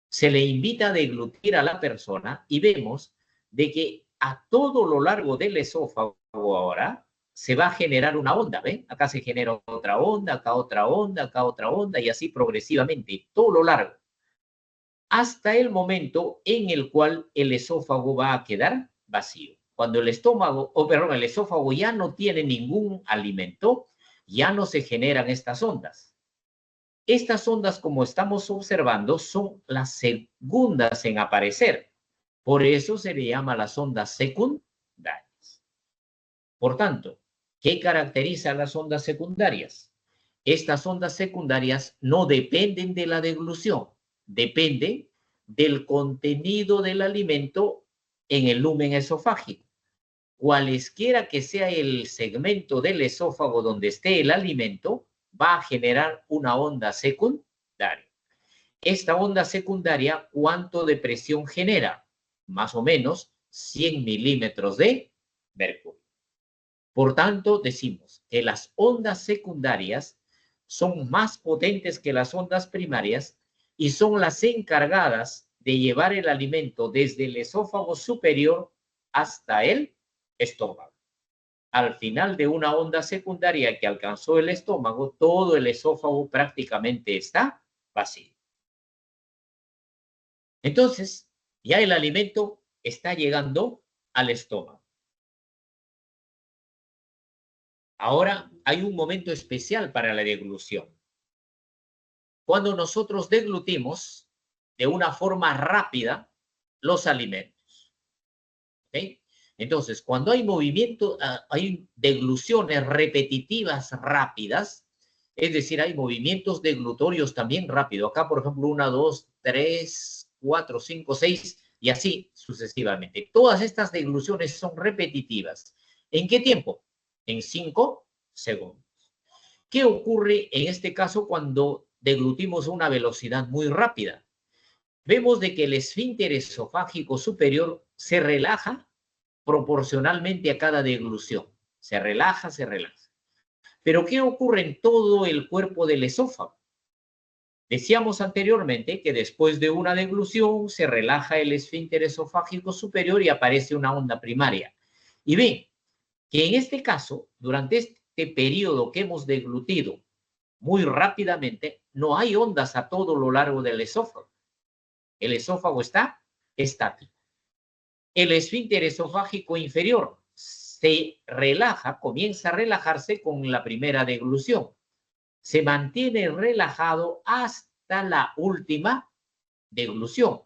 Se le invita a deglutir a la persona y vemos de que a todo lo largo del esófago ahora se va a generar una onda, ¿ven? Acá se genera otra onda, acá otra onda, acá otra onda y así progresivamente, todo lo largo. Hasta el momento en el cual el esófago va a quedar vacío. Cuando el esófago ya no tiene ningún alimento, ya no se generan estas ondas. Estas ondas, como estamos observando, son las segundas en aparecer. Por eso se le llama las ondas secundarias. Por tanto, ¿qué caracteriza a las ondas secundarias? Estas ondas secundarias no dependen de la deglución, dependen del contenido del alimento en el lumen esofágico. Cualesquiera que sea el segmento del esófago donde esté el alimento, va a generar una onda secundaria. Esta onda secundaria, ¿cuánto de presión genera? Más o menos 100 milímetros de mercurio. Por tanto, decimos que las ondas secundarias son más potentes que las ondas primarias y son las encargadas de llevar el alimento desde el esófago superior hasta el estómago. Al final de una onda secundaria que alcanzó el estómago, todo el esófago prácticamente está vacío. Entonces, ya el alimento está llegando al estómago. Ahora hay un momento especial para la deglución. Cuando nosotros deglutimos de una forma rápida los alimentos. ¿Okay? Entonces, cuando hay movimiento, hay degluciones repetitivas rápidas, es decir, hay movimientos deglutorios también rápidos. Acá, por ejemplo, 1, 2, 3, 4, 5, 6 y así sucesivamente. Todas estas degluciones son repetitivas. ¿En qué tiempo? En 5 segundos. ¿Qué ocurre en este caso cuando deglutimos a una velocidad muy rápida? Vemos de que el esfínter esofágico superior se relaja proporcionalmente a cada deglución. Se relaja, se relaja. Pero ¿qué ocurre en todo el cuerpo del esófago? Decíamos anteriormente que después de una deglución se relaja el esfínter esofágico superior y aparece una onda primaria. Y ven que en este caso, durante este periodo que hemos deglutido muy rápidamente, no hay ondas a todo lo largo del esófago. El esófago está estático. El esfínter esofágico inferior se relaja, comienza a relajarse con la primera deglución. Se mantiene relajado hasta la última deglución.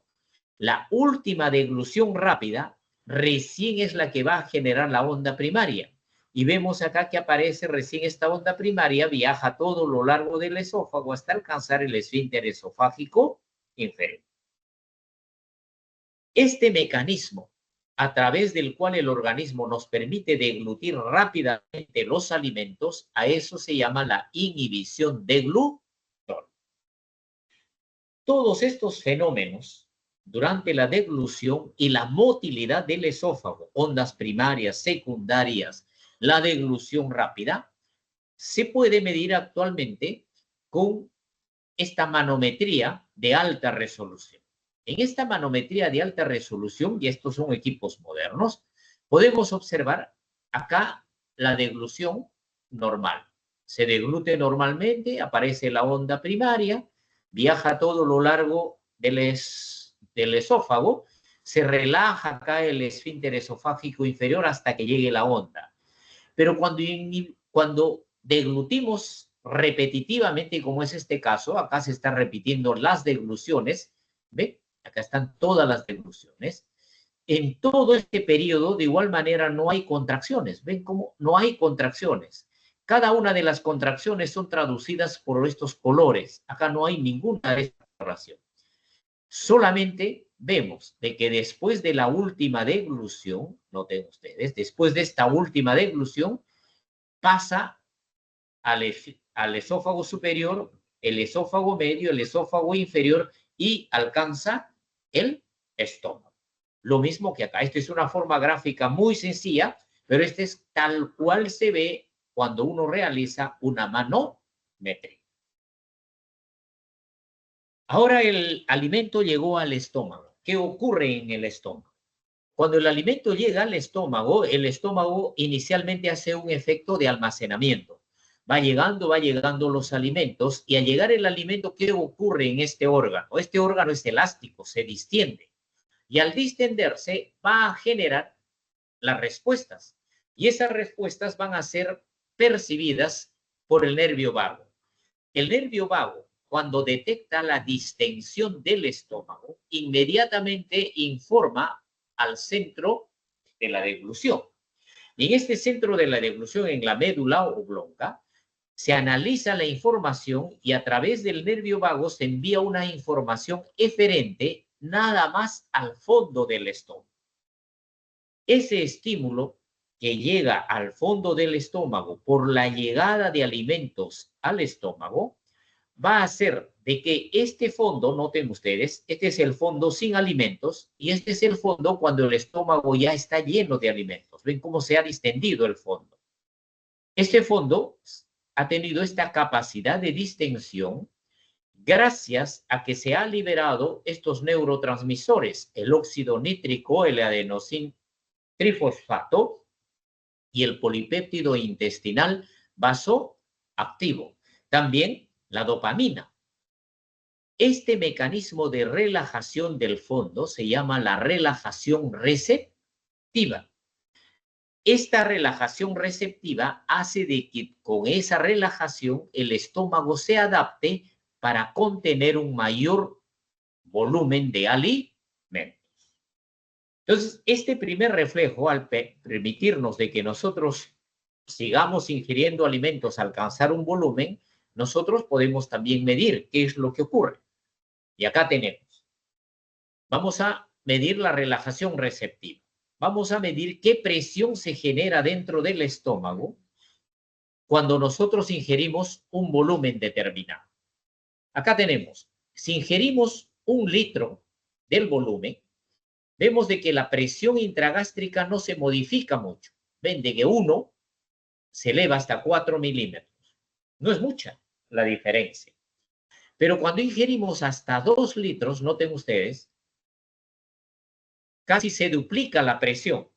La última deglución rápida recién es la que va a generar la onda primaria. Y vemos acá que aparece recién esta onda primaria, viaja todo lo largo del esófago hasta alcanzar el esfínter esofágico inferior. Este mecanismo, a través del cual el organismo nos permite deglutir rápidamente los alimentos, a eso se llama la inhibición deglutora. Todos estos fenómenos, durante la deglución y la motilidad del esófago, ondas primarias, secundarias, la deglución rápida, se puede medir actualmente con esta manometría de alta resolución. En esta manometría de alta resolución, y estos son equipos modernos, podemos observar acá la deglución normal. Se deglute normalmente, aparece la onda primaria, viaja todo lo largo del esófago, se relaja acá el esfínter esofágico inferior hasta que llegue la onda. Pero cuando deglutimos repetitivamente, como es este caso, acá se están repitiendo las degluciones, ¿ve? Acá están todas las degluciones. En todo este periodo, de igual manera, no hay contracciones. ¿Ven cómo no hay contracciones? Cada una de las contracciones son traducidas por estos colores. Acá no hay ninguna de estas relaciones. Solamente vemos de que después de la última deglución, noten ustedes, después de esta última deglución, pasa al esófago superior, el esófago medio, el esófago inferior y alcanza el estómago. Lo mismo que acá. Esta es una forma gráfica muy sencilla, pero este es tal cual se ve cuando uno realiza una manometría. Ahora el alimento llegó al estómago. ¿Qué ocurre en el estómago? Cuando el alimento llega al estómago, el estómago inicialmente hace un efecto de almacenamiento. Va llegando los alimentos y al llegar el alimento, ¿qué ocurre en este órgano? Este órgano es elástico, se distiende. Y al distenderse va a generar las respuestas. Y esas respuestas van a ser percibidas por el nervio vago. El nervio vago, cuando detecta la distensión del estómago, inmediatamente informa al centro de la deglución. Y en este centro de la deglución, en la médula oblonga, se analiza la información y a través del nervio vago se envía una información eferente nada más al fondo del estómago. Ese estímulo que llega al fondo del estómago por la llegada de alimentos al estómago va a hacer de que este fondo, noten ustedes, este es el fondo sin alimentos y este es el fondo cuando el estómago ya está lleno de alimentos. ¿Ven cómo se ha distendido el fondo? Este fondo ha tenido esta capacidad de distensión gracias a que se han liberado estos neurotransmisores, el óxido nítrico, el adenosín trifosfato y el polipéptido intestinal vasoactivo. También la dopamina. Este mecanismo de relajación del fondo se llama la relajación receptiva. Esta relajación receptiva hace de que con esa relajación el estómago se adapte para contener un mayor volumen de alimentos. Entonces, este primer reflejo, al permitirnos de que nosotros sigamos ingiriendo alimentos, alcanzar un volumen, nosotros podemos también medir qué es lo que ocurre. Y acá tenemos. Vamos a medir la relajación receptiva. Vamos a medir qué presión se genera dentro del estómago cuando nosotros ingerimos un volumen determinado. Acá tenemos, si ingerimos 1 litro del volumen, vemos de que la presión intragástrica no se modifica mucho. Ven de que 1 se eleva hasta 4 milímetros. No es mucha la diferencia. Pero cuando ingerimos hasta 2 litros, noten ustedes, casi se duplica la presión.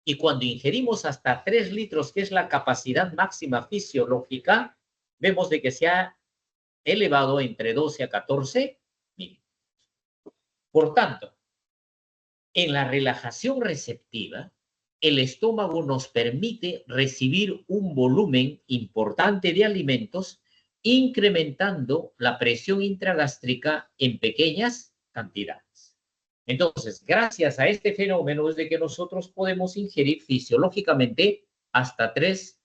Y cuando ingerimos hasta 3 litros, que es la capacidad máxima fisiológica, vemos de que se ha elevado entre 12 a 14 milímetros. Por tanto, en la relajación receptiva, el estómago nos permite recibir un volumen importante de alimentos, incrementando la presión intragástrica en pequeñas cantidades. Entonces, gracias a este fenómeno es de que nosotros podemos ingerir fisiológicamente hasta 3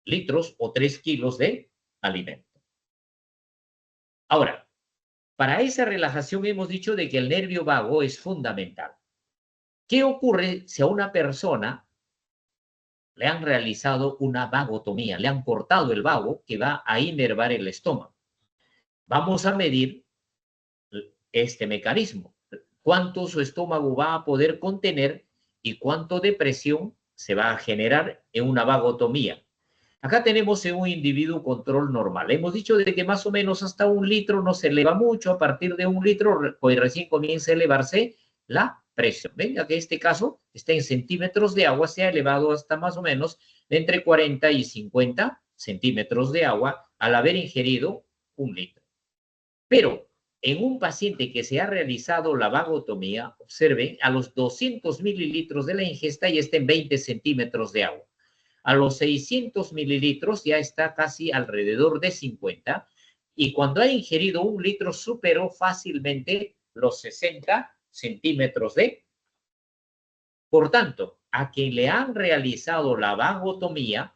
litros o 3 kilos de alimento. Ahora, para esa relajación hemos dicho de que el nervio vago es fundamental. ¿Qué ocurre si a una persona le han realizado una vagotomía, le han cortado el vago que va a inervar el estómago? Vamos a medir este mecanismo. Cuánto su estómago va a poder contener y cuánto de presión se va a generar en una vagotomía. Acá tenemos en un individuo control normal. Hemos dicho de que más o menos hasta 1 litro no se eleva mucho. A partir de 1 litro, pues recién comienza a elevarse la presión. Venga, que en este caso está en centímetros de agua, se ha elevado hasta más o menos entre 40 y 50 centímetros de agua al haber ingerido 1 litro. Pero en un paciente que se ha realizado la vagotomía, observen, a los 200 mililitros de la ingesta ya está en 20 centímetros de agua. A los 600 mililitros ya está casi alrededor de 50. Y cuando ha ingerido 1 litro superó fácilmente los 60 centímetros de. Por tanto, a quien le han realizado la vagotomía,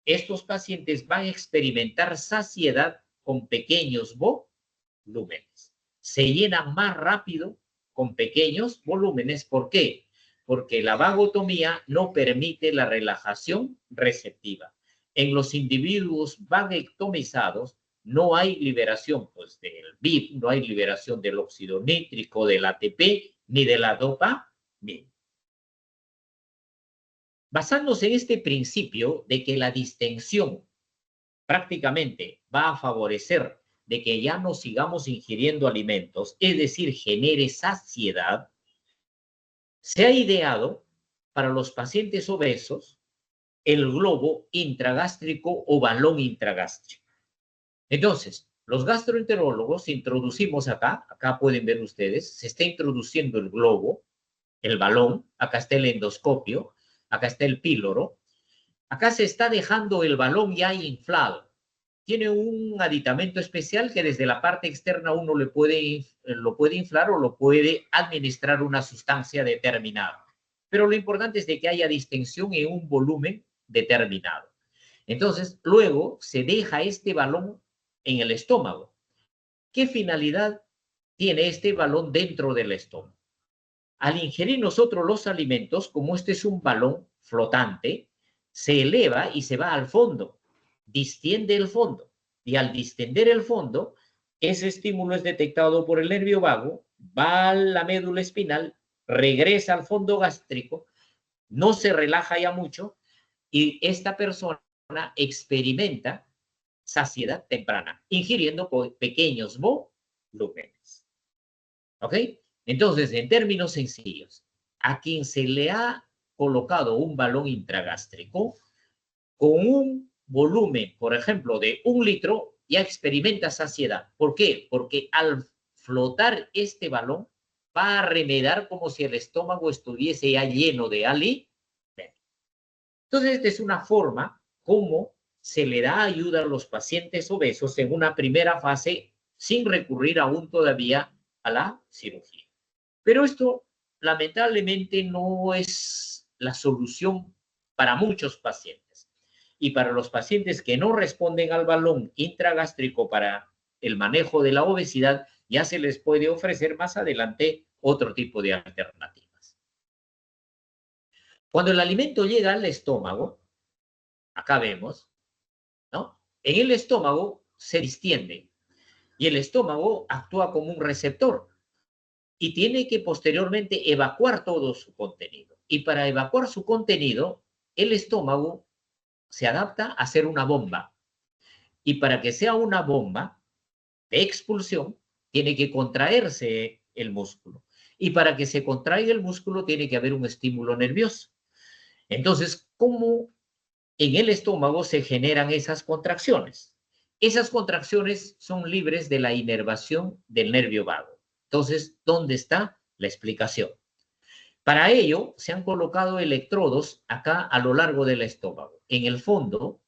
estos pacientes van a experimentar saciedad con pequeños volúmenes. Se llenan más rápido con pequeños volúmenes. ¿Por qué? Porque la vagotomía no permite la relajación receptiva. En los individuos vagectomizados no hay liberación pues, del BIP, no hay liberación del óxido nítrico, del ATP, ni de la dopamina. Basándose en este principio de que la distensión prácticamente va a favorecer de que ya no sigamos ingiriendo alimentos, es decir, genere saciedad, se ha ideado para los pacientes obesos el globo intragástrico o balón intragástrico. Entonces, los gastroenterólogos introducimos acá pueden ver ustedes, se está introduciendo el globo, el balón, acá está el endoscopio, acá está el píloro, acá se está dejando el balón ya inflado. Tiene un aditamento especial que desde la parte externa uno lo puede inflar o lo puede administrar una sustancia determinada. Pero lo importante es de que haya distensión en un volumen determinado. Entonces, luego se deja este balón en el estómago. ¿Qué finalidad tiene este balón dentro del estómago? Al ingerir nosotros los alimentos, como este es un balón flotante, se eleva y se va al fondo, distiende el fondo. Y al distender el fondo, ese estímulo es detectado por el nervio vago, va a la médula espinal, regresa al fondo gástrico, no se relaja ya mucho y esta persona experimenta saciedad temprana, ingiriendo pequeños volúmenes. ¿Ok? Entonces, en términos sencillos, a quien se le ha colocado un balón intragástrico, con un volumen, por ejemplo, de 1 litro, ya experimenta saciedad. ¿Por qué? Porque al flotar este balón, va a remedar como si el estómago estuviese ya lleno de alimento. Entonces, esta es una forma como se le da ayuda a los pacientes obesos en una primera fase sin recurrir aún todavía a la cirugía. Pero esto, lamentablemente, no es la solución para muchos pacientes. Y para los pacientes que no responden al balón intragástrico para el manejo de la obesidad, ya se les puede ofrecer más adelante otro tipo de alternativas. Cuando el alimento llega al estómago, acá vemos, ¿no? En el estómago se distiende y el estómago actúa como un receptor. y tiene que posteriormente evacuar todo su contenido. Y para evacuar su contenido, el estómago se adapta a ser una bomba. Y para que sea una bomba de expulsión, tiene que contraerse el músculo. Y para que se contraiga el músculo, tiene que haber un estímulo nervioso. Entonces, ¿cómo en el estómago se generan esas contracciones? Esas contracciones son libres de la inervación del nervio vago. Entonces, ¿dónde está la explicación? Para ello, se han colocado electrodos acá a lo largo del estómago. En el fondo,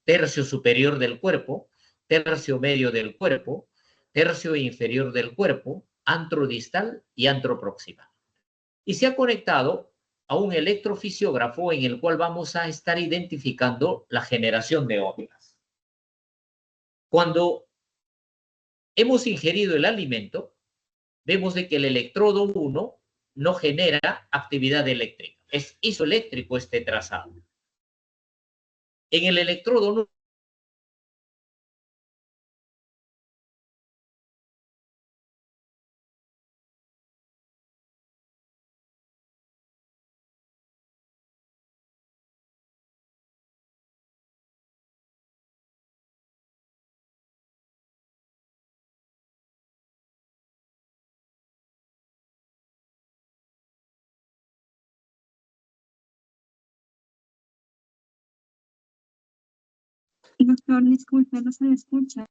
tercio superior del cuerpo, tercio medio del cuerpo, tercio inferior del cuerpo, antro distal y antro proximal. Y se ha conectado a un electrofisiógrafo en el cual vamos a estar identificando la generación de ondas. Cuando hemos ingerido el alimento, vemos de que el electrodo 1 no genera actividad eléctrica. Es isoeléctrico este trazado. En el electrodo 1 Doctor, disculpe, no se me escucha.